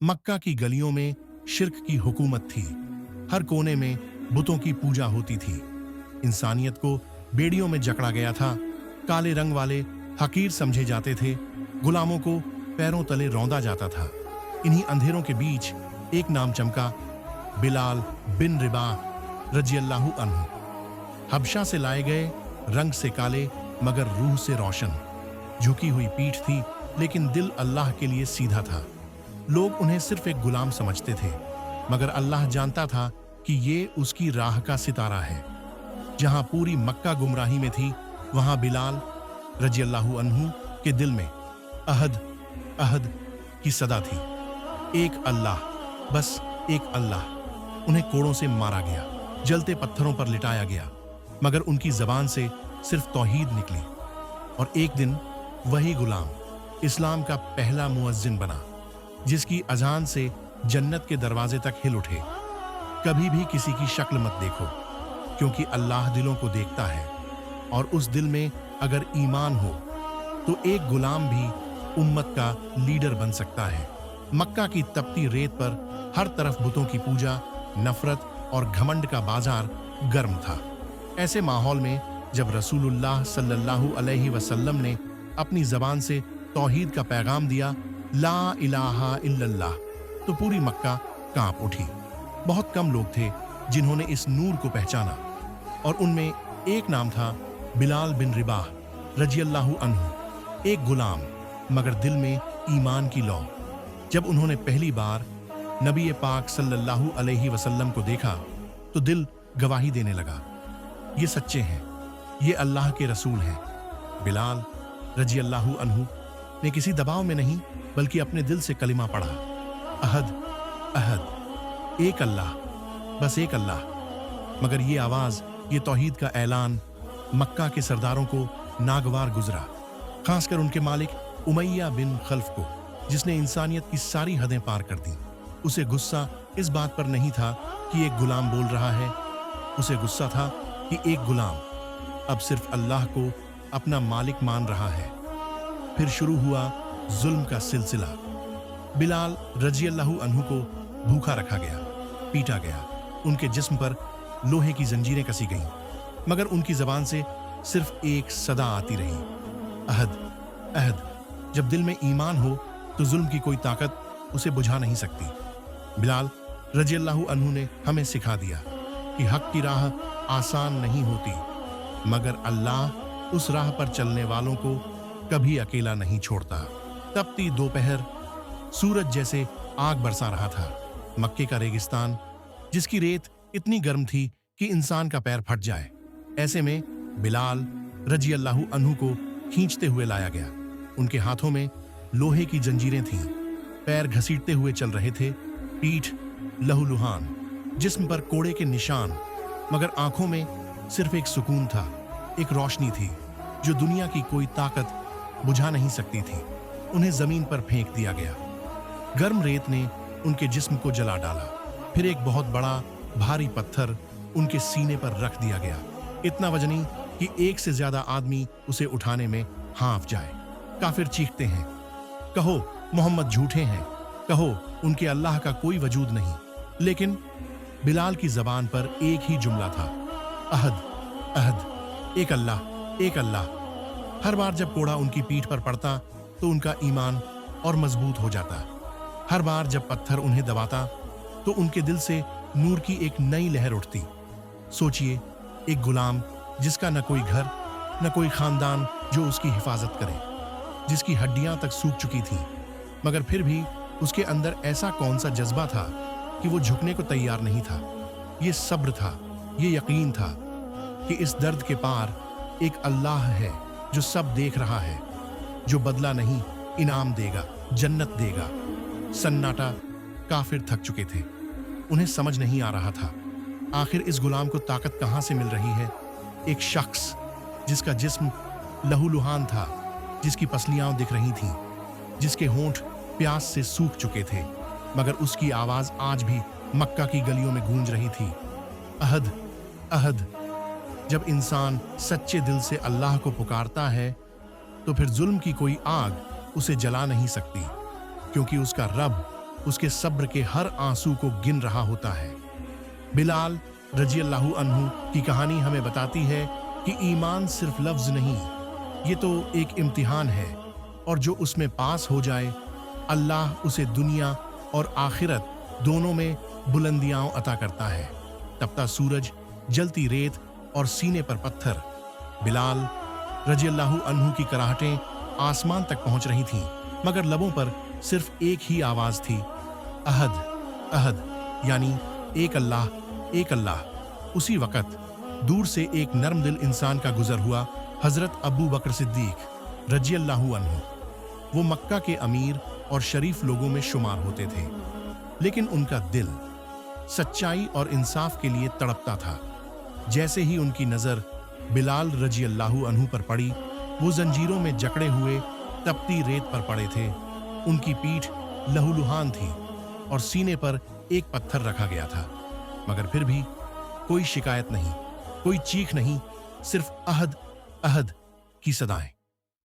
मक्का की गलियों में शिर्क की हुकूमत थी। हर कोने में बुतों की पूजा होती थी। इंसानियत को बेड़ियों में जकड़ा गया था। काले रंग वाले हकीर समझे जाते थे। गुलामों को पैरों तले रौंदा जाता था। इन्हीं अंधेरों के बीच एक नाम चमका, बिलाल बिन रिबाह रजियल्लाहु अन्हु। हबशा से लाए गए, रंग से काले मगर रूह से रोशन। झुकी हुई पीठ थी लेकिन दिल अल्लाह के लिए सीधा था। लोग उन्हें सिर्फ एक गुलाम समझते थे, मगर अल्लाह जानता था कि ये उसकी राह का सितारा है। जहां पूरी मक्का गुमराही में थी, वहां बिलाल रजियल्लाहु अन्हु के दिल में अहद अहद की सदा थी। एक अल्लाह, बस एक अल्लाह। उन्हें कोड़ों से मारा गया, जलते पत्थरों पर लिटाया गया, मगर उनकी जबान से सिर्फ तौहीद निकली। और एक दिन वही गुलाम इस्लाम का पहला मुअज्जिन बना, जिसकी अजान से जन्नत के दरवाजे तक हिल उठे। कभी भी किसी की शक्ल मत देखो, क्योंकि अल्लाह दिलों को देखता है, और उस दिल में अगर ईमान हो तो एक गुलाम भी उम्मत का लीडर बन सकता है। मक्का की तपती रेत पर हर तरफ बुतों की पूजा, नफरत और घमंड का बाजार गर्म था। ऐसे माहौल में जब रसूलुल्लाह सल्लल्लाहु अलैहि वसल्लम ने अपनी जबान से तौहीद का पैगाम दिया, ला इलाहा इल्लल्लाह, तो पूरी मक्का कांप उठी। बहुत कम लोग थे जिन्होंने इस नूर को पहचाना, और उनमें एक नाम था बिलाल बिन रिबाह रजियल्लाहु अन्हु। एक गुलाम मगर दिल में ईमान की लौ। जब उन्होंने पहली बार नबी पाक सल्लल्लाहु अलैहि वसल्लम को देखा तो दिल गवाही देने लगा, ये सच्चे हैं, ये अल्लाह के रसूल हैं। बिलाल रजियल्लाहु अन्हु ने किसी दबाव में नहीं बल्कि अपने दिल से कलिमा पढ़ा, अहद अहद, एक अल्लाह, बस एक अल्लाह। मगर ये आवाज, ये तौहीद का ऐलान मक्का के सरदारों को नागवार गुजरा, खासकर उनके मालिक उमैया बिन खल्फ को, जिसने इंसानियत की सारी हदें पार कर दी। उसे गुस्सा इस बात पर नहीं था कि एक गुलाम बोल रहा है, उसे गुस्सा था कि एक गुलाम अब सिर्फ अल्लाह को अपना मालिक मान रहा है। फिर शुरू हुआ जुल्म का सिलसिला। बिलाल रजियल्लाहु अन्हु को भूखा रखा गया, पीटा गया, उनके जिस्म पर लोहे की जंजीरें कसी गईं, मगर उनकी जबान से सिर्फ एक सदा आती रही, अहद अहद। जब दिल में ईमान हो तो जुल्म की कोई ताकत उसे बुझा नहीं सकती। बिलाल रजियल्लाहु अन्हु ने हमें सिखा दिया कि हक की राह आसान नहीं होती, मगर अल्लाह उस राह पर चलने वालों को कभी अकेला नहीं छोड़ता। तपती दोपहर सूरज जैसे आग बरसा रहा था। मक्के का रेगिस्तान, जिसकी रेत इतनी गर्म थी कि इंसान का पैर फट जाए। ऐसे में बिलाल रजियल्लाहु अन्हु को खींचते हुए लाया गया। उनके हाथों में लोहे की जंजीरें थीं, पैर घसीटते हुए चल रहे थे, पीठ लहूलुहान, जिस्म पर कोड़े के निशान, मगर आंखों में सिर्फ एक सुकून था, एक रोशनी थी जो दुनिया की कोई ताकत बुझा नहीं सकती थी। उन्हें जमीन पर फेंक दिया गया। गर्म रेत ने उनके जिस्म को जला डाला। फिर एक बहुत बड़ा भारी पत्थर उनके सीने पर रख दिया गया, इतना वजनी कि एक से ज्यादा आदमी उसे उठाने में हाँफ जाए। काफिर चीखते हैं, कहो मोहम्मद झूठे हैं, कहो उनके अल्लाह का कोई वजूद नहीं। लेकिन बिलाल की जबान पर एक ही जुमला था, अहद अहद, एक अल्लाह एक अल्लाह। हर बार जब कोड़ा उनकी पीठ पर पड़ता तो उनका ईमान और मजबूत हो जाता। हर बार जब पत्थर उन्हें दबाता तो उनके दिल से नूर की एक नई लहर उठती। सोचिए, एक गुलाम जिसका न कोई घर, न कोई खानदान जो उसकी हिफाजत करे, जिसकी हड्डियां तक सूख चुकी थीं, मगर फिर भी उसके अंदर ऐसा कौन सा जज्बा था कि वो झुकने को तैयार नहीं था। ये सब्र था, ये यकीन था कि इस दर्द के पार एक अल्लाह है जो सब देख रहा है, जो बदला नहीं इनाम देगा, जन्नत देगा। सन्नाटा, काफिर थक चुके थे। उन्हें समझ नहीं आ रहा था आखिर इस गुलाम को ताकत कहां से मिल रही है। एक शख्स जिसका जिस्म लहूलुहान था, जिसकी पसलियां दिख रही थीं, जिसके होंठ प्यास से सूख चुके थे, मगर उसकी आवाज आज भी मक्का की गलियों में गूंज रही थी, अहद अहद। जब इंसान सच्चे दिल से अल्लाह को पुकारता है तो फिर जुल्म की कोई आग उसे जला नहीं सकती, क्योंकि उसका रब उसके सब्र के हर आंसू को गिन रहा होता है। बिलाल रजी अल्लाहु अन्हु की कहानी हमें बताती है कि ईमान सिर्फ लफ्ज नहीं, ये तो एक इम्तिहान है, और जो उसमें पास हो जाए अल्लाह उसे दुनिया और आखिरत दोनों में बुलंदियां अता करता है। तपता सूरज, जलती रेत और सीने पर पत्थर। बिलाल रजी अल्लाहु अन्हु की कराहटें आसमान तक पहुंच रही थीं, मगर लबों पर सिर्फ एक ही आवाज थी, अहद अहद, यानी एक अल्लाह एक अल्लाह। उसी वक़्त दूर से एक नर्म दिल इंसान का गुजर हुआ, हजरत अबू बकर सिद्दीक रजी अल्लाहु अन्हु। वो मक्का के अमीर और शरीफ लोगों में शुमार होते थे, लेकिन उनका दिल सच्चाई और इंसाफ के लिए तड़पता था। जैसे ही उनकी नजर बिलाल रजी अल्लाहु अन्हु पर पड़ी, वो जंजीरों में जकड़े हुए तपती रेत पर पड़े थे। उनकी पीठ लहूलुहान थी और सीने पर एक पत्थर रखा गया था, मगर फिर भी कोई शिकायत नहीं, कोई चीख नहीं, सिर्फ अहद अहद की सदाएं।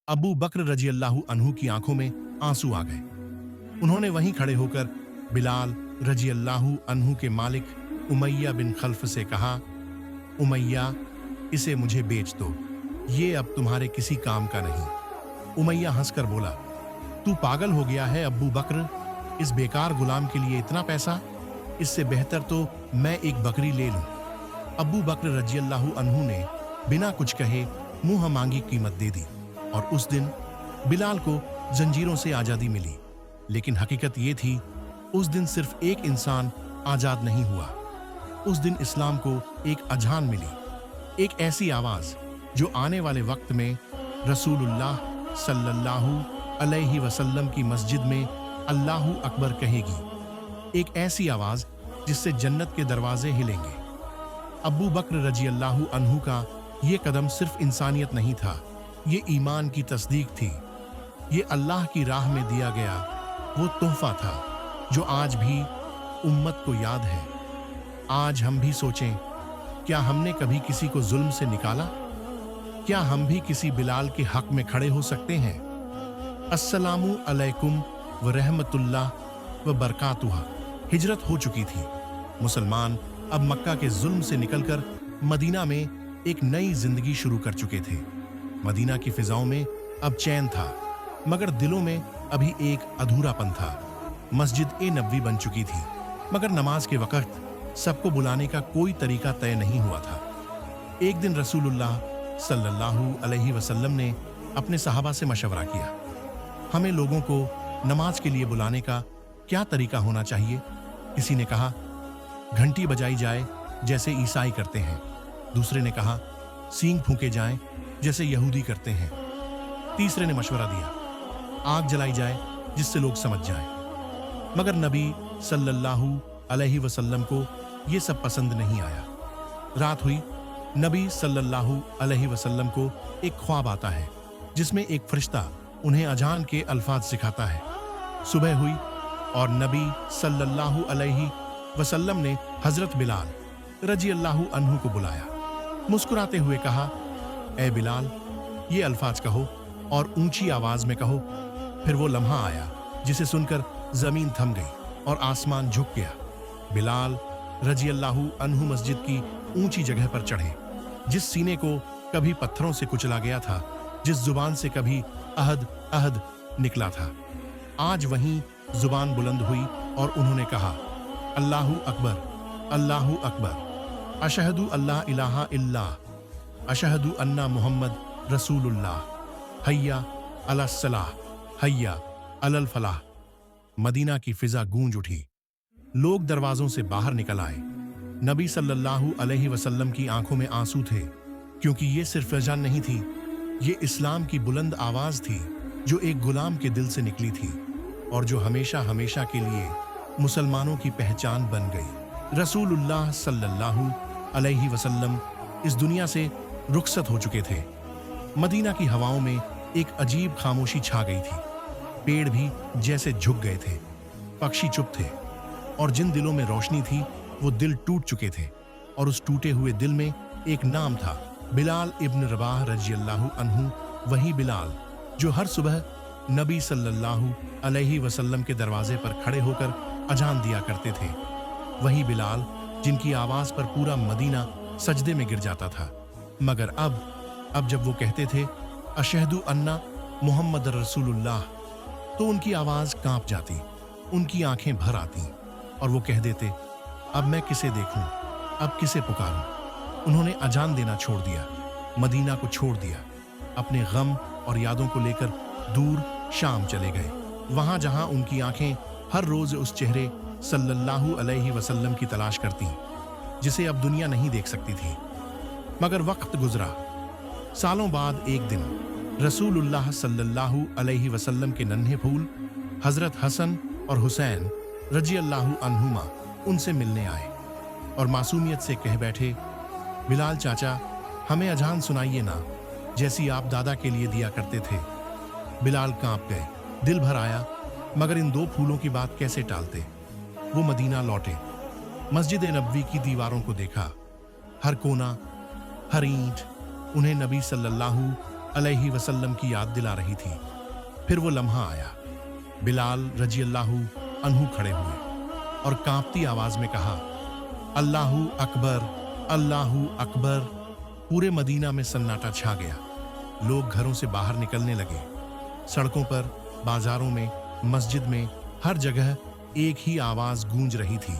अबू बकर रजी अल्लाहु अन्हु की आंखों में आंसू आ गए। उन्होंने वहीं खड़े होकर बिलाल रजी अल्लाहु अन्हु के मालिक उमैया बिन खल्फ से कहा, उमैया, इसे मुझे बेच दो, ये अब तुम्हारे किसी काम का नहीं। उमैया हंसकर बोला, तू पागल हो गया है अब्बू बकर, इस बेकार गुलाम के लिए इतना पैसा? इससे बेहतर तो मैं एक बकरी ले लूं। अब्बू बकर रजी अल्लाहु अन्हु ने बिना कुछ कहे मुंह मांगी कीमत दे दी, और उस दिन बिलाल को जंजीरों से आजादी मिली। लेकिन हकीकत ये थी, उस दिन सिर्फ एक इंसान आजाद नहीं हुआ, उस दिन इस्लाम को एक अजान मिली, एक ऐसी आवाज जो आने वाले वक्त में रसूलुल्लाह सल्लल्लाहु अलैहि वसल्लम की मस्जिद में अल्लाहु अकबर कहेगी, एक ऐसी आवाज जिससे जन्नत के दरवाजे हिलेंगे। अबू बकर रजी अल्लाहु अन्हु का ये कदम सिर्फ इंसानियत नहीं था, ये ईमान की तस्दीक थी, ये अल्लाह की राह में दिया गया वो तोहफा था जो आज भी उम्मत को याद है। आज हम भी सोचें, क्या हमने कभी किसी को जुल्म से निकाला? क्या हम भी किसी बिलाल के हक में खड़े हो सकते हैं? अस्सलामु अलैकुम व रहमतुल्लाह व बरकातुहा। हिजरत हो चुकी थी। मुसलमान अब मक्का के जुल्म से निकलकर मदीना में एक नई जिंदगी शुरू कर चुके थे। मदीना की फिजाओं में अब चैन था, मगर दिलों में अभी एक अधूरापन था। मस्जिद ए नबवी बन चुकी थी, मगर नमाज के वक्त सबको बुलाने का कोई तरीका तय नहीं हुआ था। एक दिन रसूलुल्लाह सल्लल्लाहु अलैहि वसल्लम ने अपने सहाबा से मशवरा किया, हमें लोगों को नमाज के लिए बुलाने का क्या तरीका होना चाहिए? किसी ने कहा, घंटी बजाई जाए जैसे ईसाई करते हैं। दूसरे ने कहा, सींग फूंके जाएं जैसे यहूदी करते हैं। तीसरे ने मशवरा दिया, आग जलाई जाए जिससे लोग समझ जाएं। मगर नबी सल्लल्लाहु अलैहि वसल्लम को ये सब पसंद नहीं आया। रात हुई, नबी सल्लल्लाहु अलैहि वसल्लम को एक ख्वाब आता है जिसमें एक फरिश्ता उन्हें अजान के अल्फाज सिखाता है। सुबह हुई और नबी सल्लल्लाहु अलैहि वसल्लम ने हजरत बिलाल रजी अल्लाहु अन्हु को बुलाया। मुस्कुराते हुए कहा, ए बिलाल, ये अल्फाज कहो और ऊंची आवाज में कहो। फिर वो लम्हा आया जिसे सुनकर जमीन थम गई और आसमान झुक गया। बिलाल रजी अल्लाहु अन्हु मस्जिद की ऊंची जगह पर चढ़े, जिस सीने को कभी पत्थरों से कुचला गया था, जिस जुबान से कभी अहद अहद निकला था। आज वहीं जुबान बुलंद हुई और उन्होंने कहा, अल्लाहु अकबर, अल्लाहु अकबर, अशहदु अल्लाह इलाहा इल्लाह, अशहदु अन्ना मुहम्मद रसूलुल्लाह, हय्या अला सलाह, हय्या अलल फलाह। मदीना की फिजा गूंज उठी। लोग दरवाजों से बाहर निकल आए। नबी सल्लल्लाहु अलैहि वसल्लम की आंखों में आंसू थे, क्योंकि ये सिर्फ अजान नहीं थी, ये इस्लाम की बुलंद आवाज थी जो एक गुलाम के दिल से निकली थी और जो हमेशा हमेशा के लिए मुसलमानों की पहचान बन गई। रसूलुल्लाह सल्लल्लाहु अलैहि वसल्लम इस दुनिया से रुखसत हो चुके थे। मदीना की हवाओं में एक अजीब खामोशी छा गई थी। पेड़ भी जैसे झुक गए थे, पक्षी चुप थे, और जिन दिलों में रोशनी थी वो दिल टूट चुके थे। और उस टूटे हुए दिल में एक नाम था, बिलाल इब्न रबाह रजी अल्लाहु अन्हु। वही बिलाल जो हर सुबह नबी सल्लल्लाहु अलैहि वसल्लम के दरवाजे पर खड़े होकर अजान दिया करते थे। वही बिलाल जिनकी आवाज पर पूरा मदीना सजदे में गिर जाता था। मगर अब जब वो कहते थे अशहदु अन्ना मुहम्मद रसूलुल्लाह, तो उनकी आवाज कांप जाती, उनकी आंखें भर आती और वो कह देते अब मैं किसे देखूं, अब किसे पुकारूं। उन्होंने अजान देना छोड़ दिया, मदीना को छोड़ दिया, अपने गम और यादों को लेकर दूर शाम चले गए, वहां जहां उनकी आंखें हर रोज उस चेहरे सल्लल्लाहु अलैहि वसल्लम की तलाश करती जिसे अब दुनिया नहीं देख सकती थी। मगर वक्त गुजरा। सालों बाद एक दिन रसूलुल्लाह सल्लल्लाहु अलैहि वसल्लम के नन्हे फूल हजरत हसन और हुसैन रजी अल्लाहु अन्हुमा उनसे मिलने आए और मासूमियत से कह बैठे बिलाल चाचा, हमें अजान सुनाइए ना, जैसी आप दादा के लिए दिया करते थे। बिलाल कांप गए, दिल भर आया, मगर इन दो फूलों की बात कैसे टालते। वो मदीना लौटे, मस्जिद नबवी की दीवारों को देखा, हर कोना, हर ईंट उन्हें नबी सल्लल्लाहु अलैहि वसल्लम की याद दिला रही थी। फिर वो लम्हा आया, बिलाल रजी अल्लाहु अन्हु खड़े हुए और कांपती आवाज में कहा अल्लाहु अकबर, अल्लाहु अकबर। पूरे मदीना में सन्नाटा छा गया। लोग घरों से बाहर निकलने लगे, सड़कों पर, बाजारों में, मस्जिद में, हर जगह एक ही आवाज गूंज रही थी,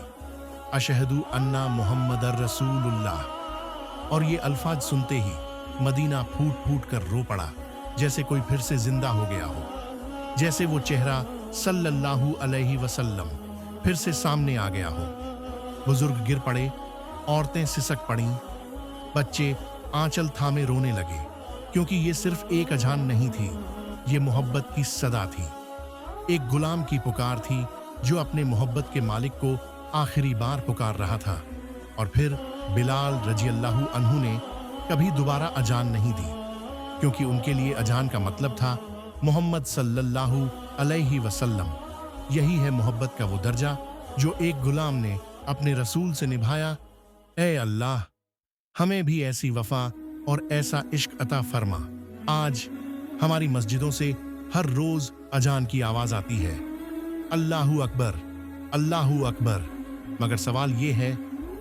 अशहदु अन्ना मुहम्मदर रसूलुल्लाह। और ये अल्फाज सुनते ही मदीना फूट फूट कर रो पड़ा, जैसे कोई फिर से जिंदा हो गया हो, जैसे वो चेहरा सल्लल्लाहु अलैहि वसल्लम फिर से सामने आ गया हो। बुजुर्ग गिर पड़े, औरतें सिसक पड़ीं, बच्चे आंचल थामे रोने लगे, क्योंकि ये सिर्फ एक अजान नहीं थी, ये मोहब्बत की सदा थी, एक गुलाम की पुकार थी जो अपने मोहब्बत के मालिक को आखिरी बार पुकार रहा था। और फिर बिलाल रजी अल्लाहु अन्हु ने कभी दोबारा अजान नहीं दी, क्योंकि उनके लिए अजान का मतलब था मोहम्मद सल्लल्लाहु अलैहि वसल्लम। यही है मोहब्बत का वो दर्जा जो एक गुलाम ने अपने रसूल से निभाया। ए अल्लाह, हमें भी ऐसी वफा और ऐसा इश्क अता फरमा। आज हमारी मस्जिदों से हर रोज अजान की आवाज आती है, अल्लाहु अकबर, अल्लाहु अकबर। मगर सवाल ये है,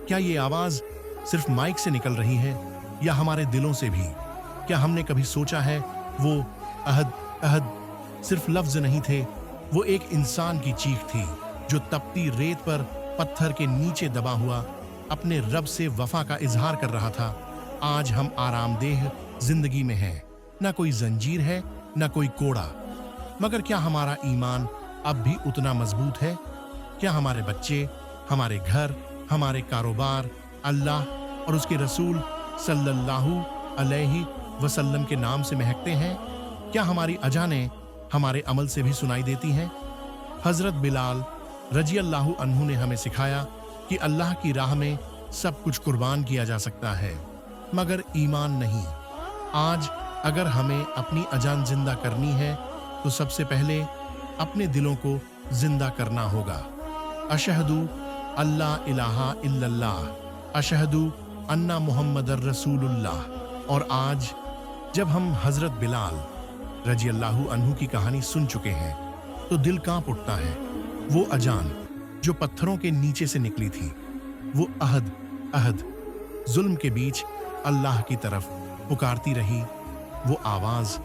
क्या ये आवाज सिर्फ माइक से निकल रही है या हमारे दिलों से भी? क्या हमने कभी सोचा है वो अहद अहद सिर्फ लफ्ज नहीं थे, वो एक इंसान की चीख थी जो तपती रेत पर पत्थर के नीचे दबा हुआ अपने रब से वफा का इजहार कर रहा था। आज हम आरामदेह जिंदगी में हैं, ना कोई जंजीर है, ना कोई कोड़ा। मगर क्या हमारा ईमान अब भी उतना मजबूत है? क्या हमारे बच्चे, हमारे घर, हमारे कारोबार अल्लाह और उसके रसूल सल्लल्लाहु अलैहि वसल्लम के नाम से महकते हैं? क्या हमारी अजानें हमारे अमल से भी सुनाई देती हैं? हजरत बिलाल रजी अल्लाहु अन्हु ने हमें सिखाया कि अल्लाह की राह में सब कुछ कुर्बान किया जा सकता है, मगर ईमान नहीं। आज अगर हमें अपनी अजान जिंदा करनी है तो सबसे पहले अपने दिलों को जिंदा करना होगा। अशहदु अल्लाह इलाहा इल्लल्लाह, अशहदु अन्ना मुहम्मदर रसूलुल्लाह। और आज जब हम हजरत बिलाल रजी अल्लाहु अन्हु की कहानी सुन चुके हैं तो दिल कांप उठता है। वो अजान जो पत्थरों के नीचे से निकली थी, वो अहद अहद जुल्म के बीच अल्लाह की तरफ पुकारती रही, वो आवाज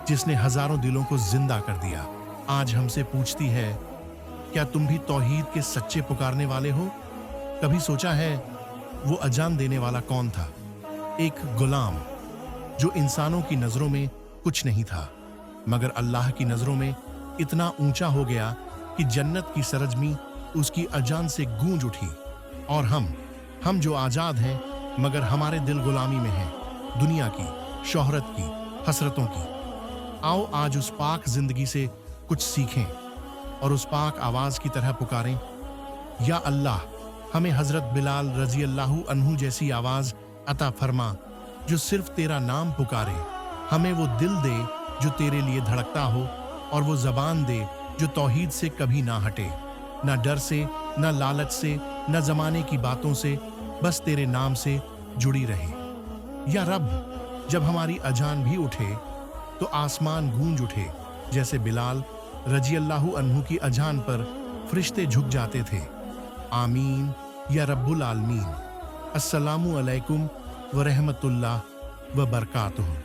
जिसने हजारों दिलों को जिंदा कर दिया, आज हमसे पूछती है, क्या तुम भी तौहीद के सच्चे पुकारने वाले हो? कभी सोचा है वो अजान देने वाला कौन था? एक गुलाम जो इंसानों की नजरों में कुछ नहीं था, मगर अल्लाह की नजरों में इतना ऊंचा हो गया कि जन्नत की सरजमी उसकी अजान से गूंज उठी। और हम जो आजाद हैं, मगर हमारे दिल गुलामी में हैं, दुनिया की, शोहरत की, हसरतों की। आओ आज उस पाक जिंदगी से कुछ सीखें और उस पाक आवाज की तरह पुकारें, या अल्लाह हमें हजरत बिलाल रजी अल्लाहु अन्हु जैसी आवाज अता फरमा जो सिर्फ तेरा नाम पुकारे। हमें वो दिल दे जो तेरे लिए धड़कता हो, और वो जबान दे जो तौहीद से कभी ना हटे, ना डर से, ना लालच से, ना जमाने की बातों से, बस तेरे नाम से जुड़ी रहे। या रब, जब हमारी अजान भी उठे तो आसमान गूंज उठे, जैसे बिलाल रजी अल्लाहु अन्हु की अजान पर फरिश्ते झुक जाते थे। आमीन या रब्बुल आलमीन, अस्सलामु अलैकुम व रहमतुल्लाह व बरकातुहू।